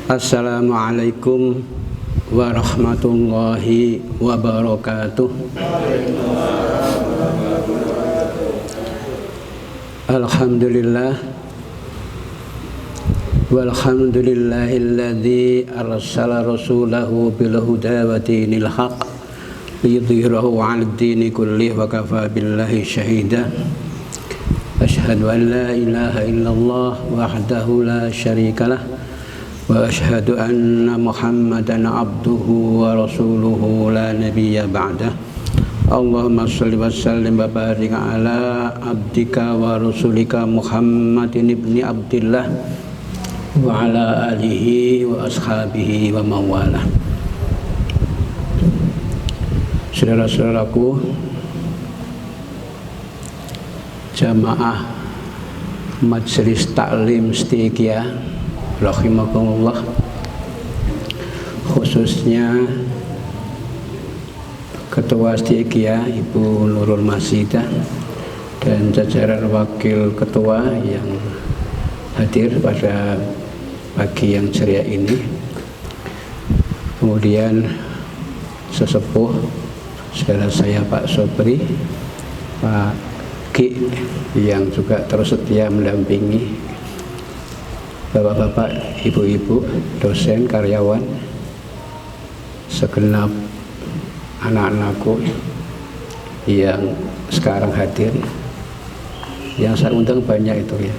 Assalamualaikum warahmatullahi wabarakatuh. Alhamdulillah walhamdulillahilladzi arsala rasulahu bil huda wa dinil haq liyudhhirahu 'alad dini kullih wa kafa billahi syahida. Asyhadu an la ilaha illallah wahdahu la syarikalah wa asyhadu anna Muhammadan abduhu wa rasuluhu la nabiyya ba'dah. Allahumma shalli wa sallim wa barik ala abdika wa rasulika Muhammadin ibni Abdillah wa ala alihi wa ashabihi wa mawalah. Saudara-saudaraku jamaah Majelis Taklim Stiqiyah rahimakumullah, khususnya Ketua Stiqiyah Ibu Nurul Masidah dan jajaran wakil ketua yang hadir pada pagi yang ceria ini, kemudian sesepuh saudara saya Pak Sobri, Pak Ki yang juga terus setia mendampingi, bapak-bapak, ibu-ibu, dosen, karyawan, segenap anak-anakku yang sekarang hadir, yang saya undang banyak itu ya.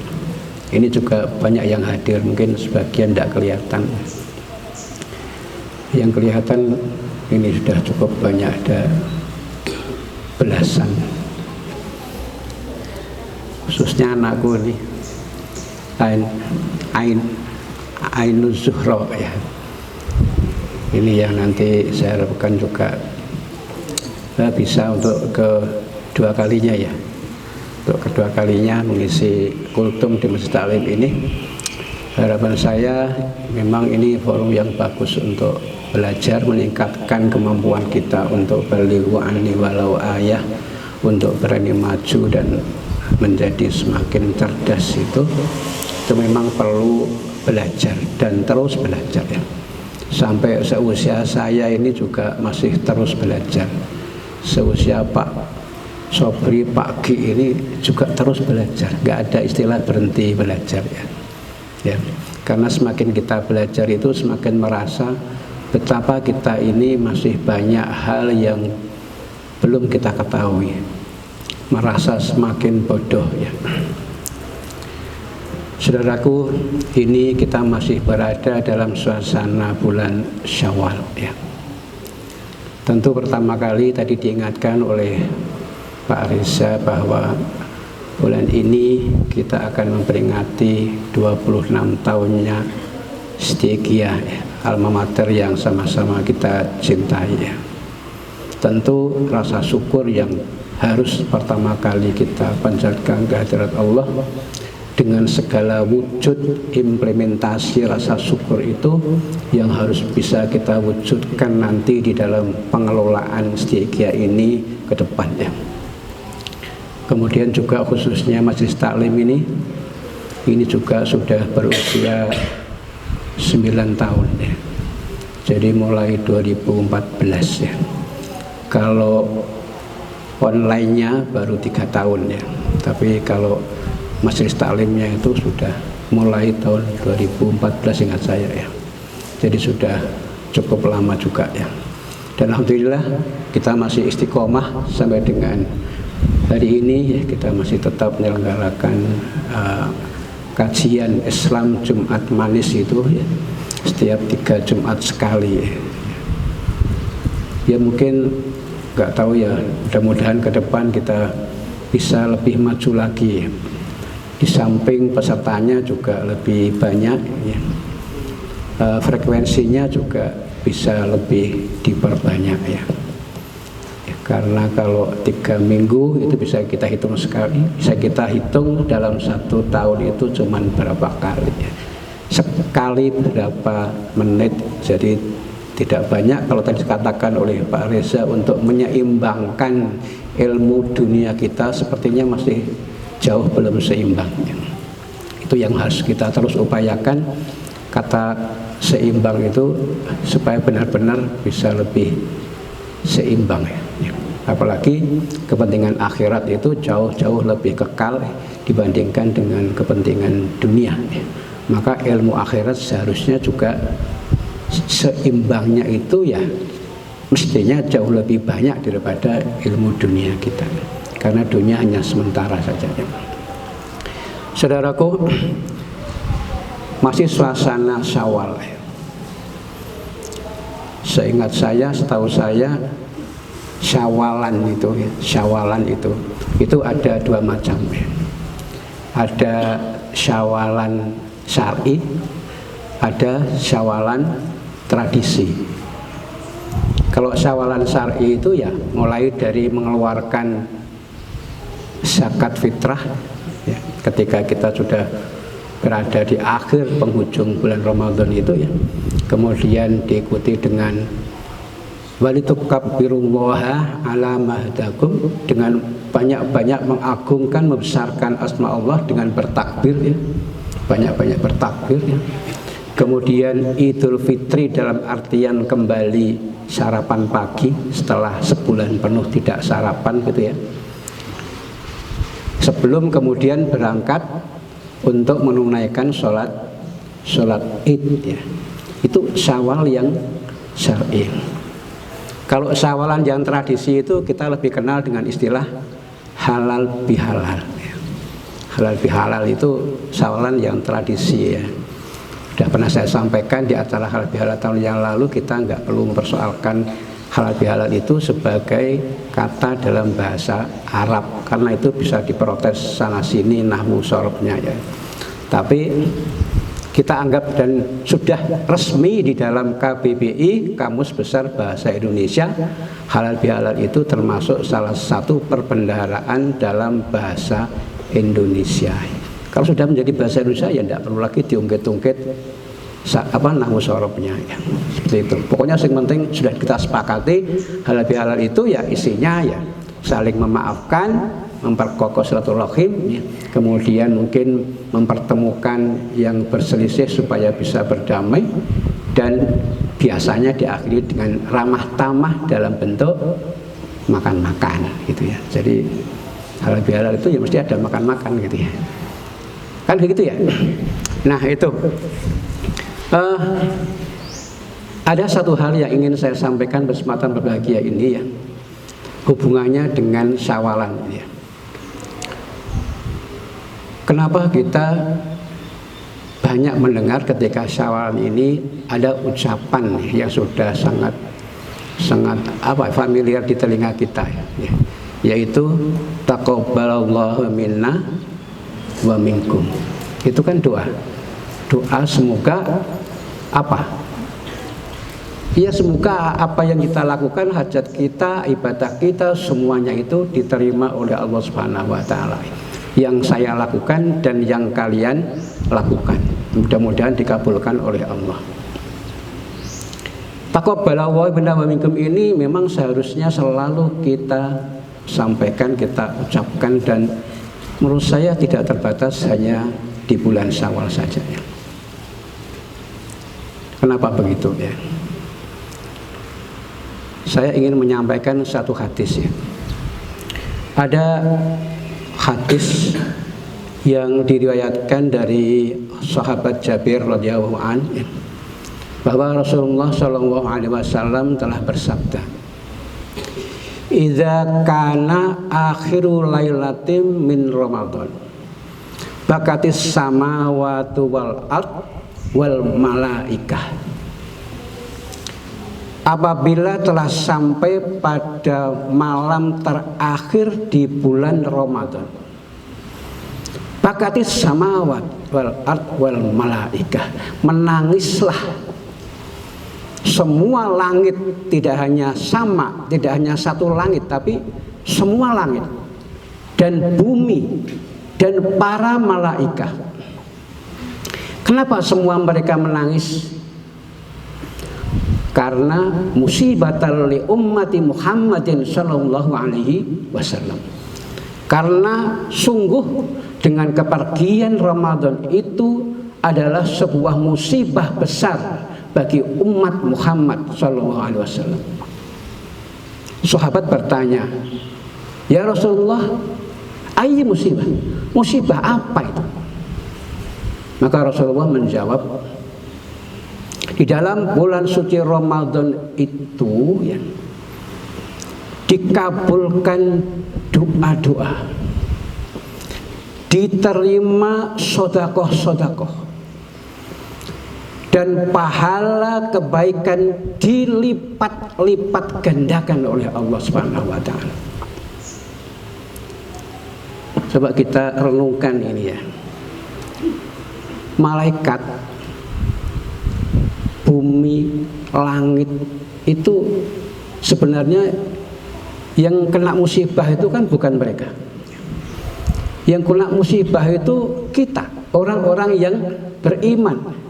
Ini juga banyak yang hadir, mungkin sebagian tidak kelihatan. Yang kelihatan ini sudah cukup banyak, ada belasan. Khususnya anakku ini Ainuz Zuhro ya. Ini yang nanti saya harapkan juga bisa untuk kedua kalinya ya. Untuk kedua kalinya mengisi kultum di Masjid Taklim ini. Harapan saya memang ini forum yang bagus untuk belajar, meningkatkan kemampuan kita untuk balighu anni walau ayah, untuk berani maju dan menjadi semakin cerdas. Itu memang perlu belajar dan terus belajar ya. Sampai seusia saya ini juga masih terus belajar. Seusia Pak Sobri, Pak Ki ini juga terus belajar. Gak ada istilah berhenti belajar ya. Karena semakin kita belajar itu semakin merasa betapa kita ini masih banyak hal yang belum kita ketahui. Merasa semakin bodoh ya. Saudaraku, ini kita masih berada dalam suasana bulan Syawal ya. Tentu pertama kali tadi diingatkan oleh Pak Reza bahwa bulan ini kita akan memperingati 26 tahunnya Stiqiyah ya, alma mater yang sama-sama kita cintai ya. Tentu rasa syukur yang harus pertama kali kita panjatkan kehadirat Allah, dengan segala wujud implementasi rasa syukur itu yang harus bisa kita wujudkan nanti di dalam pengelolaan Stiqiyah ini ke depannya. Kemudian juga khususnya Majelis Taklim ini juga sudah berusia 9 tahun ya. Jadi mulai 2014 ya. Kalau online-nya baru 3 tahun ya, tapi kalau Majelis Taklimnya itu sudah mulai tahun 2014 ingat saya ya. Jadi sudah cukup lama juga ya. Dan alhamdulillah kita masih istiqomah sampai dengan hari ini ya, kita masih tetap menyelenggarakan kajian Islam Jumat Manis itu ya, setiap 3 Jumat sekali ya. Ya mungkin nggak tahu ya, mudah-mudahan ke depan kita bisa lebih maju lagi. Di samping pesertanya juga lebih banyak ya. Frekuensinya juga bisa lebih diperbanyak ya. Karena kalau 3 minggu itu bisa kita hitung sekali, bisa kita hitung dalam 1 tahun itu cuman berapa kali ya. Sekali berapa menit, jadi tidak banyak. Kalau tadi dikatakan oleh Pak Reza untuk menyeimbangkan ilmu dunia kita, sepertinya masih jauh belum seimbang. Itu yang harus kita terus upayakan. Kata seimbang itu supaya benar-benar bisa lebih seimbang ya. Apalagi kepentingan akhirat itu jauh-jauh lebih kekal dibandingkan dengan kepentingan dunia ya. Maka ilmu akhirat seharusnya juga seimbangnya itu ya mestinya jauh lebih banyak daripada ilmu dunia kita, karena dunia hanya sementara saja ya. Saudaraku, masih suasana Syawal. Seingat saya, setahu saya, Syawalan itu ada dua macam. Ada Syawalan syar'i, ada Syawalan tradisi. Kalau Syawalan syar'i itu ya mulai dari mengeluarkan zakat fitrah ya, ketika kita sudah berada di akhir penghujung bulan Ramadan itu ya, kemudian diikuti dengan walitukabbirullaha ala mahdakum, dengan banyak-banyak mengagungkan, membesarkan asma Allah dengan bertakbir ya, banyak-banyak bertakbir ya. Kemudian Idul Fitri dalam artian kembali sarapan pagi setelah sebulan penuh tidak sarapan gitu ya, sebelum kemudian berangkat untuk menunaikan sholat Id ya. Itu Syawal yang syar'i. Kalau Syawalan yang tradisi itu kita lebih kenal dengan istilah halal bihalal ya. Halal bihalal itu Syawalan yang tradisi ya. Sudah pernah saya sampaikan di acara halal bihalal tahun yang lalu, kita nggak perlu mempersoalkan halal bihalal itu sebagai kata dalam bahasa Arab, karena itu bisa diprotes sana sini nahwu sorobnya ya. Tapi kita anggap dan sudah resmi di dalam KBBI, Kamus Besar Bahasa Indonesia, halal bihalal itu termasuk salah satu perbendaharaan dalam bahasa Indonesia. Kalau sudah menjadi bahasa Indonesia ya tidak perlu lagi diungkit-ungkit nahwu sorobnya ya. Seperti itu. Pokoknya yang penting sudah kita sepakati halal bihalal itu ya isinya ya saling memaafkan, memperkokoh silaturahim ya. Kemudian mungkin mempertemukan yang berselisih supaya bisa berdamai, dan biasanya diakhiri dengan ramah tamah dalam bentuk makan-makan gitu ya. Jadi halal bihalal itu ya mesti ada makan-makan gitu ya, kan begitu ya. Nah itu ada satu hal yang ingin saya sampaikan kesempatan berbahagia ini ya, hubungannya dengan Syawalan ya. Kenapa kita banyak mendengar ketika Syawalan ini ada ucapan yang sudah sangat familiar di telinga kita ya, yaitu taqabbalallahu minna wa minkum. Itu kan doa semoga ya semoga apa yang kita lakukan, hajat kita, ibadah kita, semuanya itu diterima oleh Allah Subhanahu wa taala. Yang saya lakukan dan yang kalian lakukan, mudah-mudahan dikabulkan oleh Allah. Taqabbalallahu minna wa minkum ini memang seharusnya selalu kita sampaikan, kita ucapkan, dan menurut saya tidak terbatas hanya di bulan Syawal saja ya. Kenapa begitu ya? Saya ingin menyampaikan satu hadis ya. Ada hadis yang diriwayatkan dari sahabat Jabir radhiyallahu anhu bahwa Rasulullah Shallallahu alaihi wasallam telah bersabda, "Idza kana akhiru lailatin min Ramadan, bakatis samawati wal ard wal malaikah." Apabila telah sampai pada malam terakhir di bulan Ramadan, bakatis samawat wal ard wal malaikah, menangislah semua langit, tidak hanya sama, tidak hanya satu langit, tapi semua langit dan bumi dan para malaikat. Kenapa semua mereka menangis? Karena musibatan li ummati Muhammadin sallallahu alaihi wasallam. Karena sungguh dengan kepergian Ramadan itu adalah sebuah musibah besar bagi umat Muhammad SAW. Sahabat bertanya, ya Rasulullah, ayy musibah? Musibah apa itu? Maka Rasulullah menjawab, di dalam bulan suci Ramadan itu ya, dikabulkan doa-doa, diterima sodakoh-sodakoh, dan pahala kebaikan dilipat-lipat gandakan oleh Allah Subhanahu wa Ta'ala. Coba kita renungkan ini ya. Malaikat, bumi, langit itu sebenarnya yang kena musibah itu kan bukan mereka. Yang kena musibah itu kita, orang-orang yang beriman.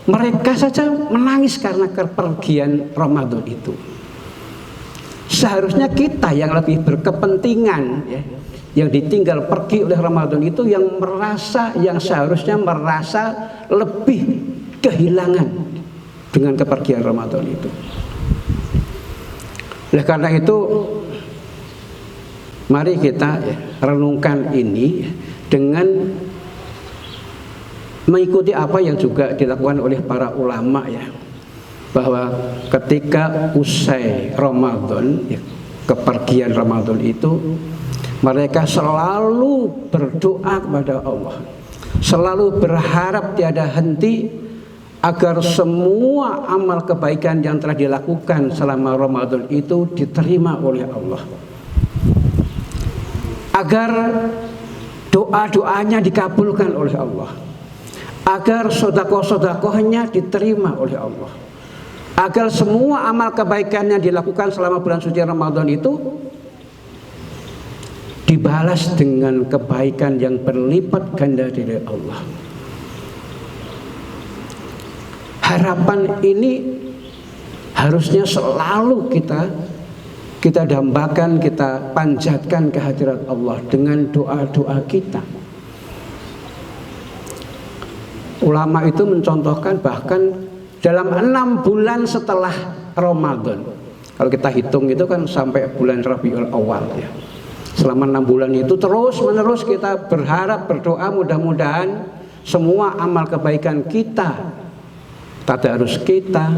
Mereka saja menangis karena kepergian Ramadan itu. Seharusnya kita yang lebih berkepentingan ya, yang ditinggal pergi oleh Ramadan itu yang seharusnya merasa lebih kehilangan dengan kepergian Ramadan itu. Oleh karena itu mari kita ya, renungkan ini dengan mengikuti apa yang juga dilakukan oleh para ulama ya, bahwa ketika usai Ramadan ya, kepergian Ramadan itu mereka selalu berdoa kepada Allah, selalu berharap tiada henti agar semua amal kebaikan yang telah dilakukan selama Ramadan itu diterima oleh Allah, agar doa-doanya dikabulkan oleh Allah, agar sodakoh-sodakohnya diterima oleh Allah, agar semua amal kebaikan yang dilakukan selama bulan suci Ramadan itu dibalas dengan kebaikan yang berlipat ganda dari Allah. Harapan ini harusnya selalu kita dambakan, kita panjatkan kehadirat Allah dengan doa-doa kita. Ulama itu mencontohkan bahkan dalam 6 bulan setelah Ramadan. Kalau kita hitung itu kan sampai bulan Rabiul Awal ya. Selama 6 bulan itu terus menerus kita berharap, berdoa, mudah-mudahan semua amal kebaikan kita, tadarus kita,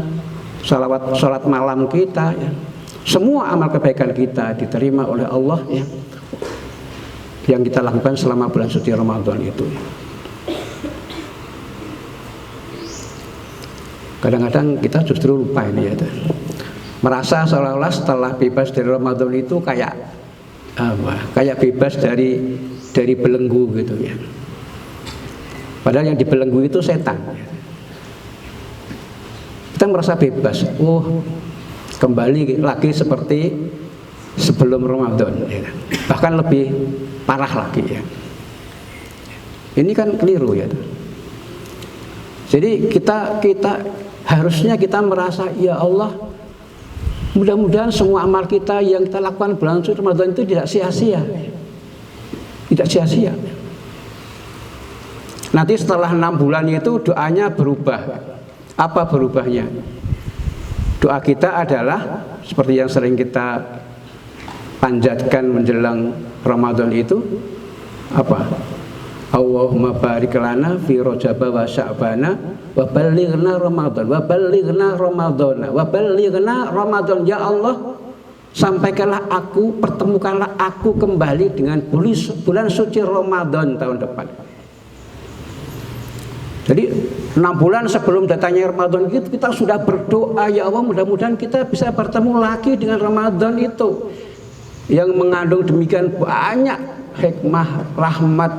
salat malam kita ya, semua amal kebaikan kita diterima oleh Allah ya, yang kita lakukan selama bulan suci Ramadan itu. Kadang-kadang kita justru lupa ini ya, merasa seolah-olah setelah bebas dari Ramadan itu kayak bebas dari belenggu gitu ya. Padahal yang dibelenggu itu setan. Kita merasa bebas, kembali lagi seperti sebelum Ramadan ya. Bahkan lebih parah lagi ya. Ini kan keliru ya. Jadi kita harusnya kita merasa, ya Allah, mudah-mudahan semua amal kita yang kita lakukan bulan suci Ramadan itu tidak sia-sia. Tidak sia-sia. Nanti setelah 6 bulan itu doanya berubah. Apa berubahnya? Doa kita adalah seperti yang sering kita panjatkan menjelang Ramadan itu apa? Allahumma barik lana fi Rajab wa Sya'bana wa ballighna Ramadan wa ballighna Ramadana wa ballighna Ramadan. Ya Allah, sampaikanlah aku, pertemukanlah aku kembali dengan bulan suci Ramadan tahun depan. Jadi 6 bulan sebelum datangnya Ramadan itu kita sudah berdoa, ya Allah, mudah-mudahan kita bisa bertemu lagi dengan Ramadan itu yang mengandung demikian banyak hikmah, rahmat,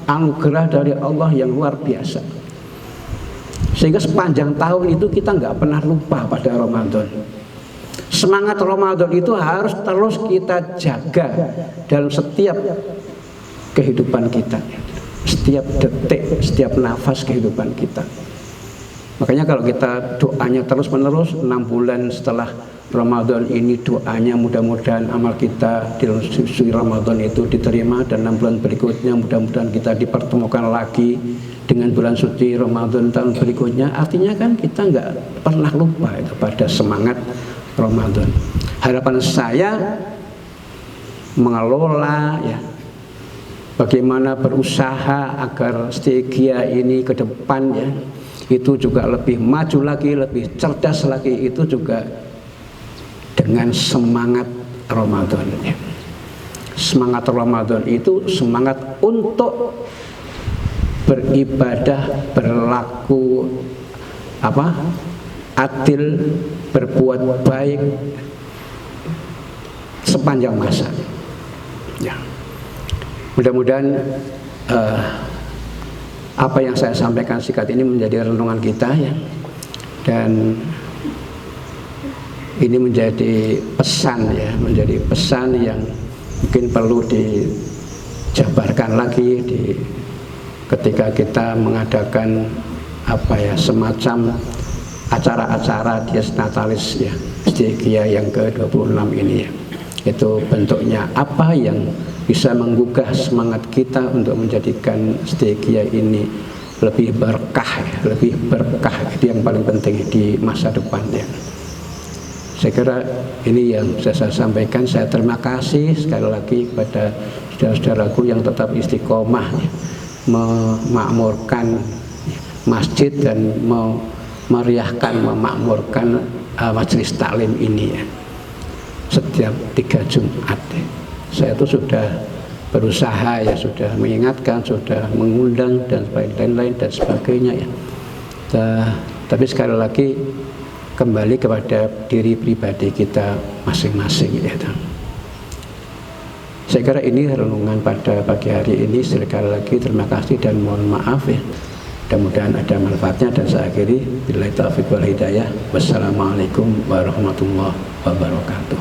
anugerah dari Allah yang luar biasa. Sehingga sepanjang tahun itu kita nggak pernah lupa pada Ramadan. Semangat Ramadan itu harus terus kita jaga dalam setiap kehidupan kita, setiap detik, setiap nafas kehidupan kita. Makanya kalau kita doanya terus menerus 6 bulan setelah Ramadan ini doanya mudah-mudahan amal kita di suci Ramadan itu diterima, dan 6 bulan berikutnya mudah-mudahan kita dipertemukan lagi dengan bulan suci Ramadan tahun berikutnya. Artinya kan kita nggak pernah lupa itu pada semangat Ramadan. Harapan saya mengelola ya, bagaimana berusaha agar Stegia ini ke depan ya, itu juga lebih maju lagi, lebih cerdas lagi, itu juga dengan semangat Ramadan ya. Semangat Ramadan itu semangat untuk beribadah, berlaku adil, berbuat baik sepanjang masa ya. Mudah-mudahan apa yang saya sampaikan singkat ini menjadi renungan kita ya, dan ini menjadi pesan ya, menjadi pesan yang mungkin perlu dijabarkan lagi ketika kita mengadakan semacam acara-acara Dies Natalis ya, Stegia yang ke-26 ini ya. Itu bentuknya apa yang bisa menggugah semangat kita untuk menjadikan Stegia ini lebih berkah ya, lebih berkah. Itu yang paling penting di masa depan ya. Saya kira ini yang bisa saya sampaikan. Saya terima kasih sekali lagi kepada saudara-saudaraku yang tetap istiqomah ya, memakmurkan masjid dan memeriahkan, memakmurkan majelis taklim ini ya, setiap 3 Jumat ya. Saya itu sudah berusaha ya, sudah mengingatkan, sudah mengundang dan lain-lain dan sebagainya ya. Tapi sekali lagi kembali kepada diri pribadi kita masing-masing ya. Saya kira ini renungan pada pagi hari ini. Sekali lagi terima kasih dan mohon maaf ya. Mudah-mudahan ada manfaatnya, dan saya akhiri billahi taufiq wal hidayah. Wassalamualaikum warahmatullahi wabarakatuh.